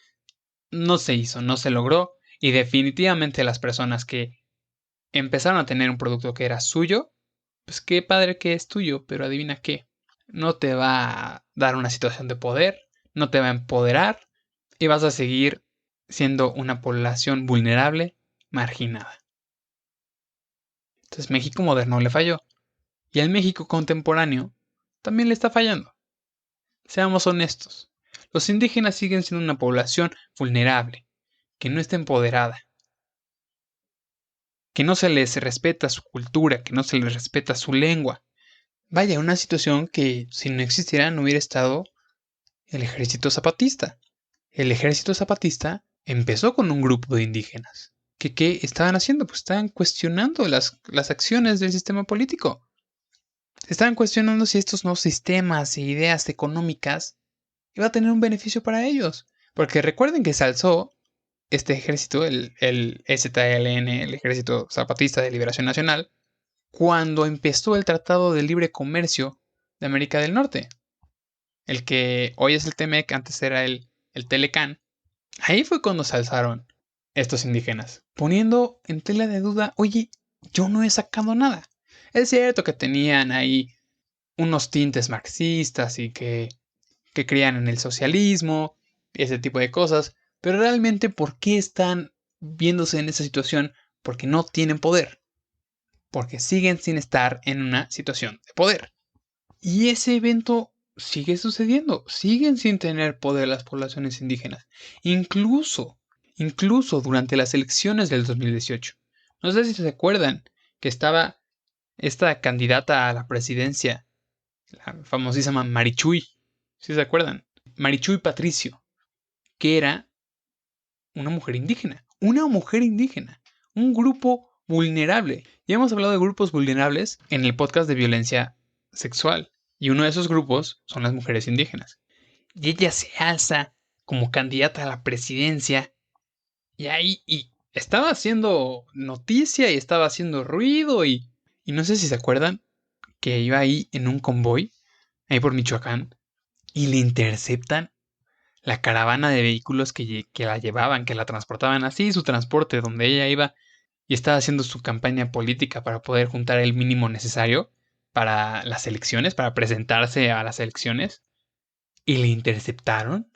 No se hizo, no se logró. Y definitivamente las personas que empezaron a tener un producto que era suyo, pues qué padre que es tuyo, pero adivina qué. No te va a dar una situación de poder, no te va a empoderar y vas a seguir siendo una población vulnerable, marginada. Entonces México moderno le falló. Y al México contemporáneo también le está fallando. Seamos honestos. Los indígenas siguen siendo una población vulnerable, que no está empoderada, que no se les respeta su cultura, que no se les respeta su lengua. Vaya, una situación que si no existiera no hubiera estado el ejército zapatista. El ejército zapatista empezó con un grupo de indígenas. ¿Qué estaban haciendo? Pues estaban cuestionando las acciones del sistema político. Estaban cuestionando si estos nuevos sistemas e ideas económicas iba a tener un beneficio para ellos. Porque recuerden que se alzó este ejército, el EZLN, el Ejército Zapatista de Liberación Nacional, cuando empezó el Tratado de Libre Comercio de América del Norte. El que hoy es el TEMEC, antes era el Telecán. Ahí fue cuando se alzaron estos indígenas, poniendo en tela de duda, oye, yo no he sacado nada. Es cierto que tenían ahí unos tintes marxistas y que creían en el socialismo y ese tipo de cosas, pero realmente ¿por qué están viéndose en esa situación? Porque no tienen poder, porque siguen sin estar en una situación de poder. Y ese evento sigue sucediendo, siguen sin tener poder las poblaciones indígenas, incluso durante las elecciones del 2018. No sé si se acuerdan que estaba esta candidata a la presidencia, la famosísima Marichuy, si se acuerdan, Marichuy Patricio, que era una mujer indígena, un grupo vulnerable. Ya hemos hablado de grupos vulnerables en el podcast de violencia sexual, y uno de esos grupos son las mujeres indígenas. Y ella se alza como candidata a la presidencia, y estaba haciendo noticia y estaba haciendo ruido, y no sé si se acuerdan que iba ahí en un convoy, ahí por Michoacán, y le interceptan la caravana de vehículos que la llevaban, que la transportaban así, su transporte donde ella iba y estaba haciendo su campaña política para poder juntar el mínimo necesario para las elecciones, para presentarse a las elecciones, y le interceptaron,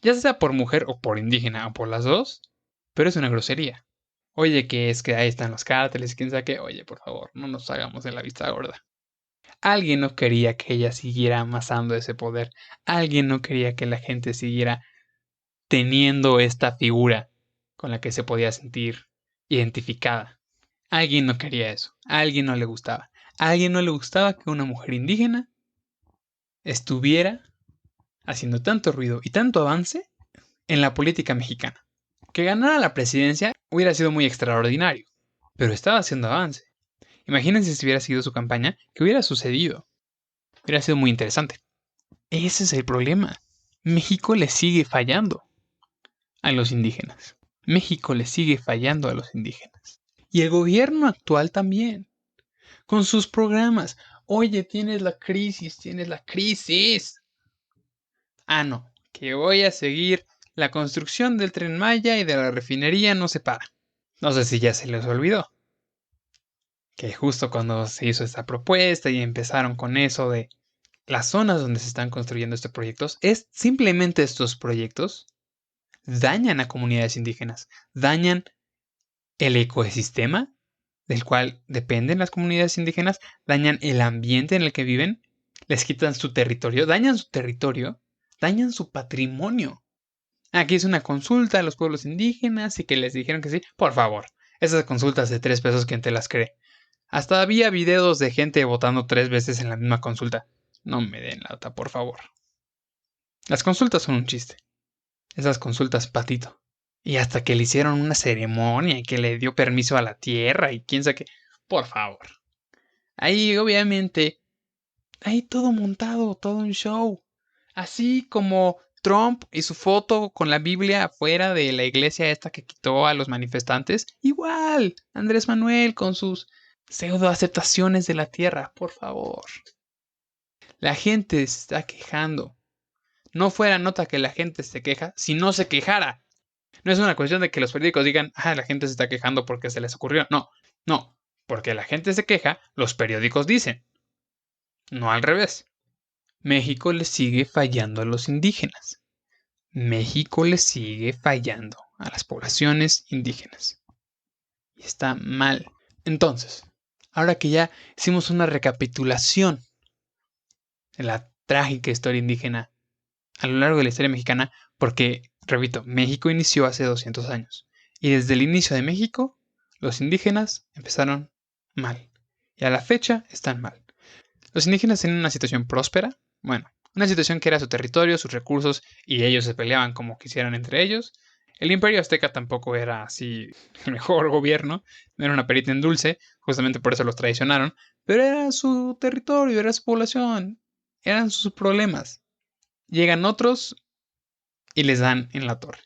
ya sea por mujer o por indígena o por las dos, pero es una grosería. Oye, que es que ahí están los cárteles, quién sabe qué, oye, por favor, no nos hagamos de la vista gorda. Alguien no quería que ella siguiera amasando ese poder. Alguien no quería que la gente siguiera teniendo esta figura con la que se podía sentir identificada. Alguien no quería eso. A alguien no le gustaba. A alguien no le gustaba que una mujer indígena estuviera haciendo tanto ruido y tanto avance en la política mexicana. Que ganara la presidencia hubiera sido muy extraordinario, pero estaba haciendo avance. Imagínense si hubiera sido su campaña, ¿qué hubiera sucedido? Hubiera sido muy interesante. Ese es el problema. México le sigue fallando a los indígenas. México le sigue fallando a los indígenas. Y el gobierno actual también, con sus programas. Oye, tienes la crisis, tienes la crisis. Ah, no, que voy a seguir la construcción del Tren Maya y de la refinería no se para. No sé si ya se les olvidó que justo cuando se hizo esta propuesta y empezaron con eso de las zonas donde se están construyendo estos proyectos, es simplemente estos proyectos dañan a comunidades indígenas, dañan el ecosistema del cual dependen las comunidades indígenas, dañan el ambiente en el que viven, les quitan su territorio, dañan su patrimonio. Aquí es una consulta a los pueblos indígenas y que les dijeron que sí. Por favor, esas consultas de 3 pesos, ¿quién te las cree? Hasta había videos de gente votando 3 veces en la misma consulta. No me den lata, por favor. Las consultas son un chiste. Esas consultas patito. Y hasta que le hicieron una ceremonia y que le dio permiso a la tierra y quién sabe qué. Por favor. Ahí obviamente hay todo montado, todo un show. Así como Trump y su foto con la Biblia afuera de la iglesia esta que quitó a los manifestantes. Igual, Andrés Manuel con sus pseudo aceptaciones de la tierra, por favor. La gente se está quejando. No fuera nota que la gente se queja si no se quejara. No es una cuestión de que los periódicos digan, la gente se está quejando porque se les ocurrió. No, no. Porque la gente se queja, los periódicos dicen. No al revés. México le sigue fallando a los indígenas. México le sigue fallando a las poblaciones indígenas. Y está mal. Entonces, ahora que ya hicimos una recapitulación de la trágica historia indígena a lo largo de la historia mexicana, porque, repito, México inició hace 200 años. Y desde el inicio de México, los indígenas empezaron mal. Y a la fecha están mal. Los indígenas tenían una situación próspera, bueno, una situación que era su territorio, sus recursos, y ellos se peleaban como quisieran entre ellos. El imperio azteca tampoco era así el mejor gobierno, no era una perita en dulce, justamente por eso los traicionaron, pero era su territorio, era su población, eran sus problemas. Llegan otros y les dan en la torre.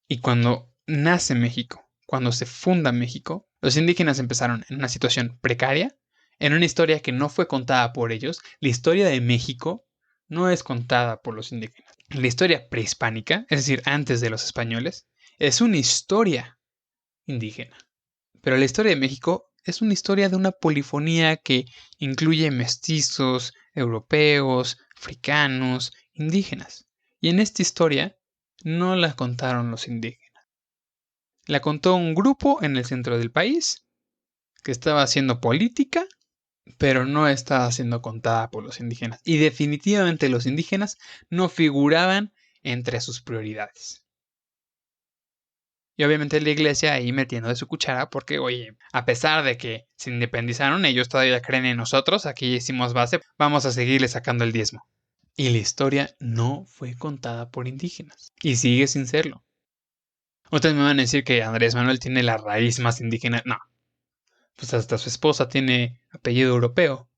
Y cuando nace México, cuando se funda México, los indígenas empezaron en una situación precaria, en una historia que no fue contada por ellos. La historia de México no es contada por los indígenas. La historia prehispánica, es decir, antes de los españoles, es una historia indígena. Pero la historia de México es una historia de una polifonía que incluye mestizos, europeos, africanos, indígenas. Y en esta historia no la contaron los indígenas. La contó un grupo en el centro del país que estaba haciendo política, pero no estaba siendo contada por los indígenas. Y definitivamente los indígenas no figuraban entre sus prioridades. Y obviamente la iglesia ahí metiendo de su cuchara porque, oye, a pesar de que se independizaron, ellos todavía creen en nosotros, aquí hicimos base, vamos a seguirle sacando el diezmo. Y la historia no fue contada por indígenas. Y sigue sin serlo. Ustedes me van a decir que Andrés Manuel tiene la raíz más indígena. No. Pues hasta su esposa tiene apellido europeo.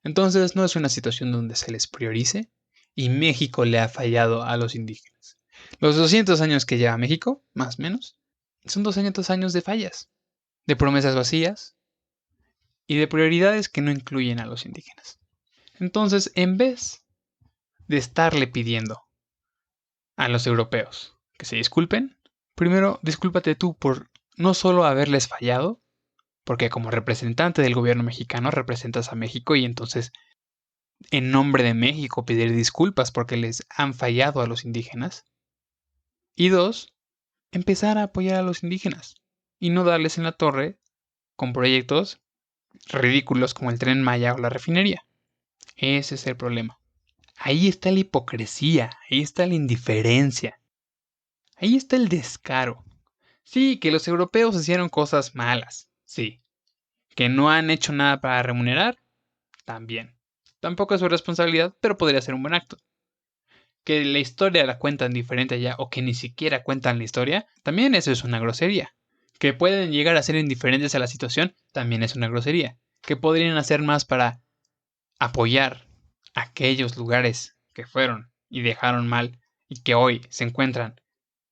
Entonces no es una situación donde se les priorice y México le ha fallado a los indígenas. Los 200 años que lleva México, más o menos, son 200 años de fallas, de promesas vacías y de prioridades que no incluyen a los indígenas. Entonces, en vez de estarle pidiendo a los europeos que se disculpen, primero discúlpate tú por no solo haberles fallado, porque como representante del gobierno mexicano representas a México y entonces en nombre de México pedir disculpas porque les han fallado a los indígenas. Y dos, empezar a apoyar a los indígenas y no darles en la torre con proyectos ridículos como el Tren Maya o la refinería. Ese es el problema. Ahí está la hipocresía, ahí está la indiferencia, ahí está el descaro. Sí, que los europeos hicieron cosas malas, sí. Que no han hecho nada para remunerar, también. Tampoco es su responsabilidad, pero podría ser un buen acto. Que la historia la cuentan diferente allá o que ni siquiera cuentan la historia, también eso es una grosería. Que pueden llegar a ser indiferentes a la situación, también es una grosería. Que podrían hacer más para apoyar aquellos lugares que fueron y dejaron mal y que hoy se encuentran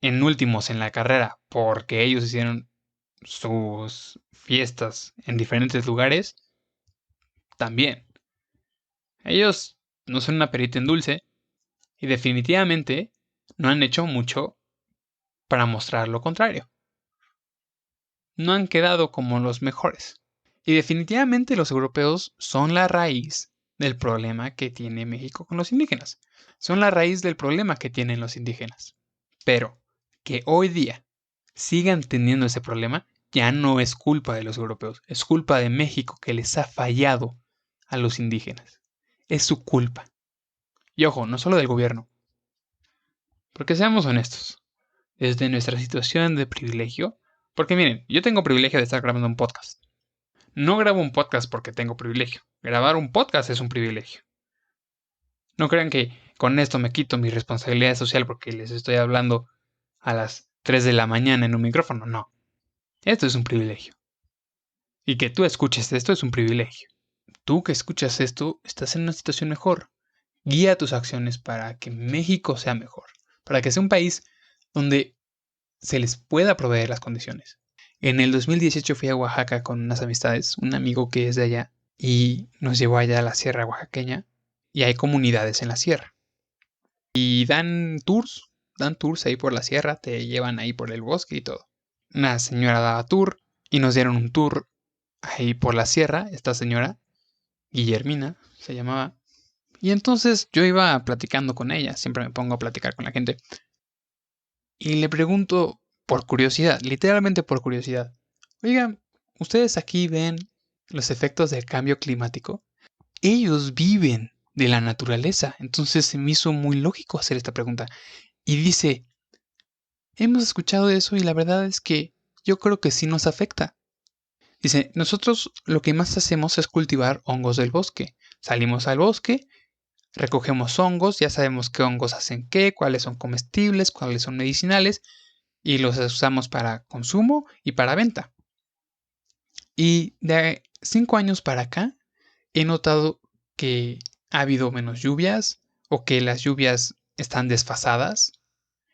en últimos en la carrera porque ellos hicieron sus fiestas en diferentes lugares, también. Ellos no son una perita en dulce y definitivamente no han hecho mucho para mostrar lo contrario. No han quedado como los mejores. Y definitivamente los europeos son la raíz del problema que tiene México con los indígenas. Son la raíz del problema que tienen los indígenas. Pero que hoy día sigan teniendo ese problema ya no es culpa de los europeos, es culpa de México que les ha fallado a los indígenas. Es su culpa. Y ojo, no solo del gobierno. Porque seamos honestos, desde nuestra situación de privilegio, porque miren, yo tengo privilegio de estar grabando un podcast. No grabo un podcast porque tengo privilegio. Grabar un podcast es un privilegio. No crean que con esto me quito mi responsabilidad social porque les estoy hablando a las 3 de la mañana en un micrófono. No. Esto es un privilegio. Y que tú escuches esto es un privilegio. Tú que escuchas esto estás en una situación mejor. Guía tus acciones para que México sea mejor. Para que sea un país donde se les pueda proveer las condiciones. En el 2018 fui a Oaxaca con unas amistades, un amigo que es de allá, y nos llevó allá a la sierra oaxaqueña, y hay comunidades en la sierra. Y dan tours ahí por la sierra, te llevan ahí por el bosque y todo. Una señora daba tour, y nos dieron un tour ahí por la sierra, esta señora, Guillermina, se llamaba. Y entonces yo iba platicando con ella, siempre me pongo a platicar con la gente, y le pregunto por curiosidad, literalmente por curiosidad, oigan, ¿ustedes aquí ven los efectos del cambio climático? Ellos viven de la naturaleza, entonces se me hizo muy lógico hacer esta pregunta. Y dice, hemos escuchado eso y la verdad es que yo creo que sí nos afecta. Dice, nosotros lo que más hacemos es cultivar hongos del bosque. Salimos al bosque, recogemos hongos, ya sabemos qué hongos hacen qué, cuáles son comestibles, cuáles son medicinales, y los usamos para consumo y para venta. Y de 5 años para acá he notado que ha habido menos lluvias o que las lluvias están desfasadas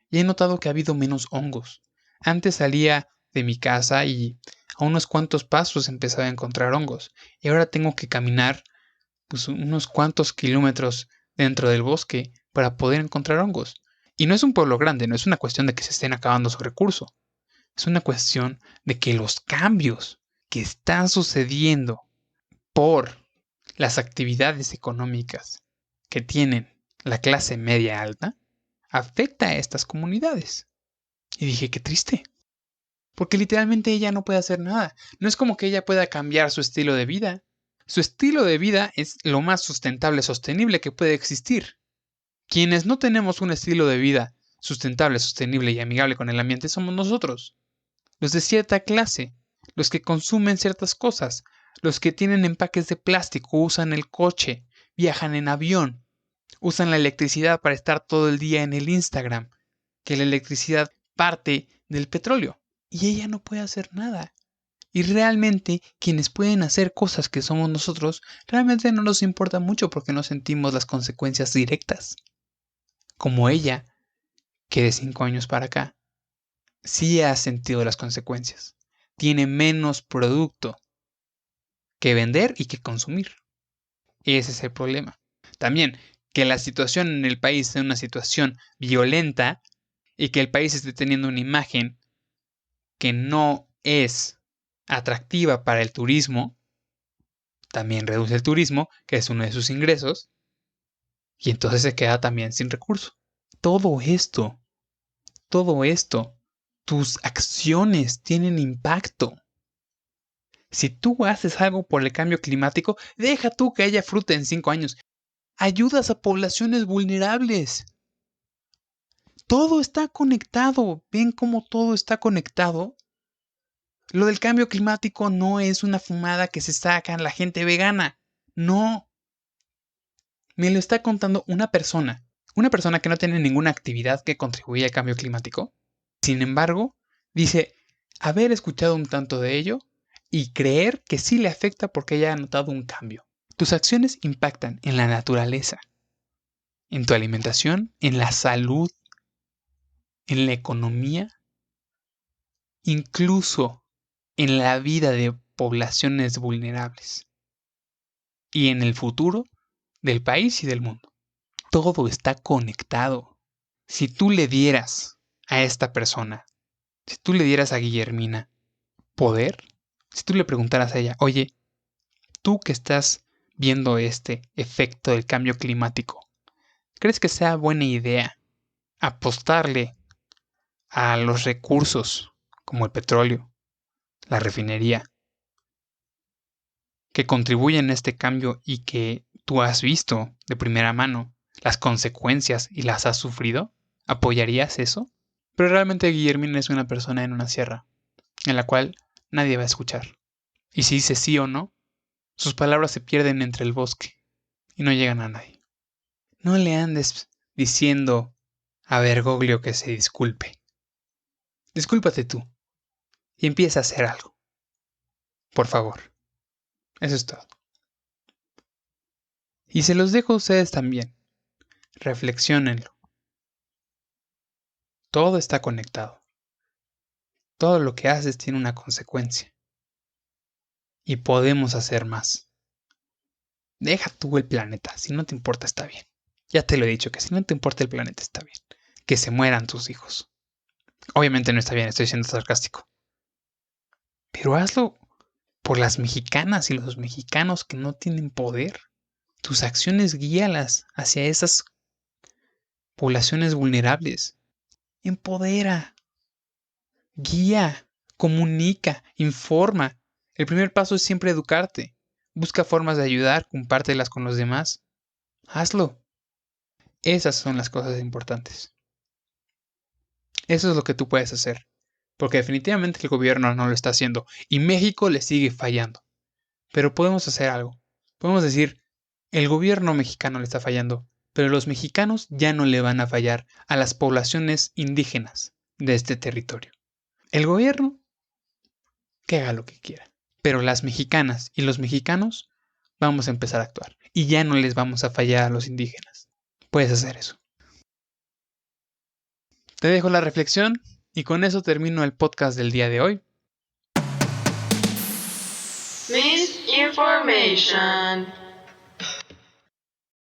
y he notado que ha habido menos hongos. Antes salía de mi casa y a unos cuantos pasos empezaba a encontrar hongos y ahora tengo que caminar pues, unos cuantos kilómetros dentro del bosque para poder encontrar hongos. Y no es un pueblo grande, no es una cuestión de que se estén acabando su recurso. Es una cuestión de que los cambios que están sucediendo por las actividades económicas que tienen la clase media alta afecta a estas comunidades. Y dije, qué triste. Porque literalmente ella no puede hacer nada. No es como que ella pueda cambiar su estilo de vida. Su estilo de vida es lo más sustentable, sostenible que puede existir. Quienes no tenemos un estilo de vida sustentable, sostenible y amigable con el ambiente somos nosotros. Los de cierta clase, los que consumen ciertas cosas, los que tienen empaques de plástico, usan el coche, viajan en avión, usan la electricidad para estar todo el día en el Instagram, que la electricidad parte del petróleo. Y ella no puede hacer nada. Y realmente quienes pueden hacer cosas que somos nosotros, realmente no nos importa mucho porque no sentimos las consecuencias directas. Como ella, que de 5 años para acá sí ha sentido las consecuencias. Tiene menos producto que vender y que consumir. Ese es el problema. También, que la situación en el país sea una situación violenta y que el país esté teniendo una imagen que no es atractiva para el turismo, también reduce el turismo, que es uno de sus ingresos, y entonces se queda también sin recurso. Todo esto, todo esto, tus acciones tienen impacto. Si tú haces algo por el cambio climático, deja tú que haya fruta en 5 años. Ayudas a poblaciones vulnerables. Todo está conectado. ¿Ven cómo todo está conectado? Lo del cambio climático no es una fumada que se saca la gente vegana. No. Me lo está contando una persona. Una persona que no tiene ninguna actividad que contribuya al cambio climático. Sin embargo, dice haber escuchado un tanto de ello y creer que sí le afecta porque haya notado un cambio. Tus acciones impactan en la naturaleza, en tu alimentación, en la salud, en la economía, incluso en la vida de poblaciones vulnerables. Y en el futuro del país y del mundo. Todo está conectado. Si tú le dieras a esta persona, si tú le dieras a Guillermina poder, si tú le preguntaras a ella, oye, tú que estás viendo este efecto del cambio climático, ¿crees que sea buena idea apostarle a los recursos como el petróleo, la refinería, que contribuyen a este cambio y que tú has visto de primera mano las consecuencias y las has sufrido? ¿Apoyarías eso? Pero realmente Guillermina es una persona en una sierra, en la cual nadie va a escuchar. Y si dice sí o no, sus palabras se pierden entre el bosque y no llegan a nadie. No le andes diciendo a Bergoglio que se disculpe. Discúlpate tú y empieza a hacer algo. Por favor. Eso es todo. Y se los dejo a ustedes también. Reflexiónenlo. Todo está conectado. Todo lo que haces tiene una consecuencia. Y podemos hacer más. Deja tú el planeta. Si no te importa, está bien. Ya te lo he dicho, que si no te importa el planeta, está bien. Que se mueran tus hijos. Obviamente no está bien, estoy siendo sarcástico. Pero hazlo por las mexicanas y los mexicanos que no tienen poder. Tus acciones guíalas hacia esas poblaciones vulnerables. Empodera, guía, comunica, informa. El primer paso es siempre educarte. Busca formas de ayudar, compártelas con los demás. Hazlo. Esas son las cosas importantes. Eso es lo que tú puedes hacer. Porque definitivamente el gobierno no lo está haciendo y México le sigue fallando. Pero podemos hacer algo. Podemos decir, el gobierno mexicano le está fallando, pero los mexicanos ya no le van a fallar a las poblaciones indígenas de este territorio. El gobierno, que haga lo que quiera. Pero las mexicanas y los mexicanos vamos a empezar a actuar. Y ya no les vamos a fallar a los indígenas. Puedes hacer eso. Te dejo la reflexión y con eso termino el podcast del día de hoy. Misinformation.